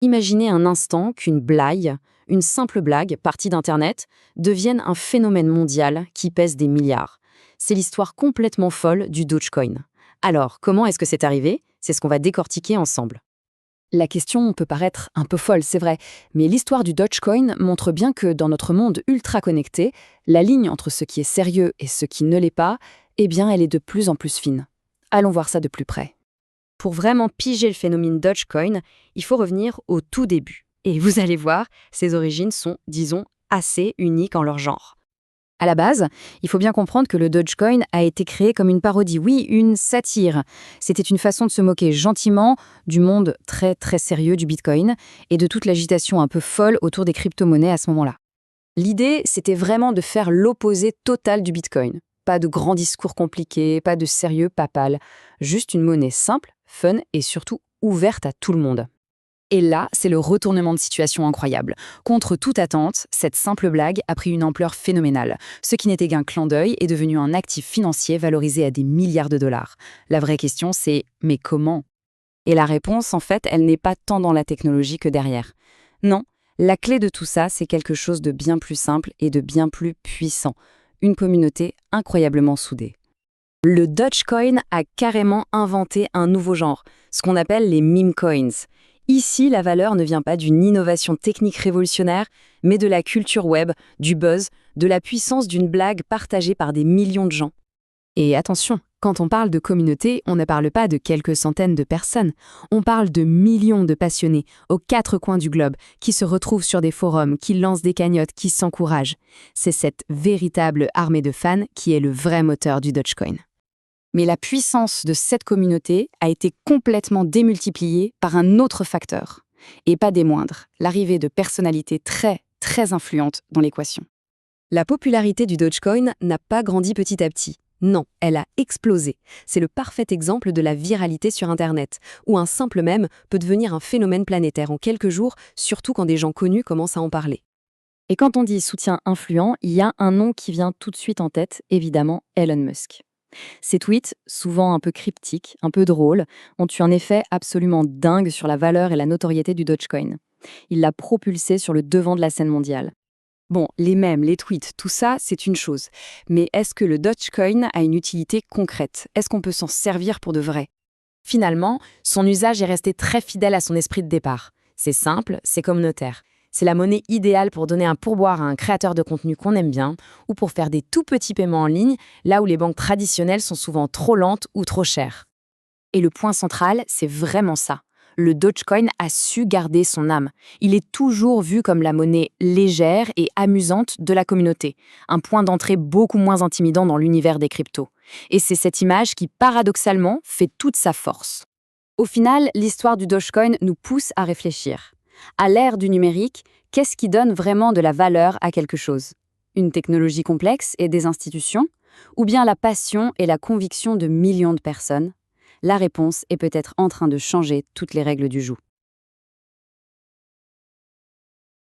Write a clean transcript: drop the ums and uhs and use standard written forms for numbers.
Imaginez un instant qu'une blague, une simple blague partie d'Internet, devienne un phénomène mondial qui pèse des milliards. C'est l'histoire complètement folle du Dogecoin. Alors, comment est-ce que c'est arrivé? C'est ce qu'on va décortiquer ensemble. La question peut paraître un peu folle, c'est vrai, mais l'histoire du Dogecoin montre bien que dans notre monde ultra connecté, la ligne entre ce qui est sérieux et ce qui ne l'est pas, eh bien, elle est de plus en plus fine. Allons voir ça de plus près. Pour vraiment piger le phénomène Dogecoin, il faut revenir au tout début. Et vous allez voir, ses origines sont, disons, assez uniques en leur genre. À la base, il faut bien comprendre que le Dogecoin a été créé comme une parodie, oui, une satire. C'était une façon de se moquer gentiment du monde très très sérieux du Bitcoin et de toute l'agitation un peu folle autour des crypto-monnaies à ce moment-là. L'idée, c'était vraiment de faire l'opposé total du Bitcoin. Pas de grands discours compliqués, pas de sérieux papal, juste une monnaie simple, fun et surtout ouverte à tout le monde. Et là, c'est le retournement de situation incroyable. Contre toute attente, cette simple blague a pris une ampleur phénoménale. Ce qui n'était qu'un clin d'œil est devenu un actif financier valorisé à des milliards de dollars. La vraie question, c'est « mais comment ?» Et la réponse, en fait, elle n'est pas tant dans la technologie que derrière. Non, la clé de tout ça, c'est quelque chose de bien plus simple et de bien plus puissant. Une communauté incroyablement soudée. Le Dogecoin a carrément inventé un nouveau genre, ce qu'on appelle les meme coins. Ici, la valeur ne vient pas d'une innovation technique révolutionnaire, mais de la culture web, du buzz, de la puissance d'une blague partagée par des millions de gens. Et attention, quand on parle de communauté, on ne parle pas de quelques centaines de personnes. On parle de millions de passionnés aux quatre coins du globe qui se retrouvent sur des forums, qui lancent des cagnottes, qui s'encouragent. C'est cette véritable armée de fans qui est le vrai moteur du Dogecoin. Mais la puissance de cette communauté a été complètement démultipliée par un autre facteur. Et pas des moindres, l'arrivée de personnalités très, très influentes dans l'équation. La popularité du Dogecoin n'a pas grandi petit à petit. Non, elle a explosé. C'est le parfait exemple de la viralité sur Internet, où un simple mème peut devenir un phénomène planétaire en quelques jours, surtout quand des gens connus commencent à en parler. Et quand on dit soutien influent, il y a un nom qui vient tout de suite en tête, évidemment Elon Musk. Ces tweets, souvent un peu cryptiques, un peu drôles, ont eu un effet absolument dingue sur la valeur et la notoriété du Dogecoin. Il l'a propulsé sur le devant de la scène mondiale. Bon, les mèmes, les tweets, tout ça, c'est une chose. Mais est-ce que le Dogecoin a une utilité concrète? Est-ce qu'on peut s'en servir pour de vrai? Finalement, son usage est resté très fidèle à son esprit de départ. C'est simple, c'est communautaire. C'est la monnaie idéale pour donner un pourboire à un créateur de contenu qu'on aime bien ou pour faire des tout petits paiements en ligne, là où les banques traditionnelles sont souvent trop lentes ou trop chères. Et le point central, c'est vraiment ça. Le Dogecoin a su garder son âme. Il est toujours vu comme la monnaie légère et amusante de la communauté, un point d'entrée beaucoup moins intimidant dans l'univers des cryptos. Et c'est cette image qui, paradoxalement, fait toute sa force. Au final, l'histoire du Dogecoin nous pousse à réfléchir. À l'ère du numérique, qu'est-ce qui donne vraiment de la valeur à quelque chose? Une technologie complexe et des institutions? Ou bien la passion et la conviction de millions de personnes? La réponse est peut-être en train de changer toutes les règles du jeu.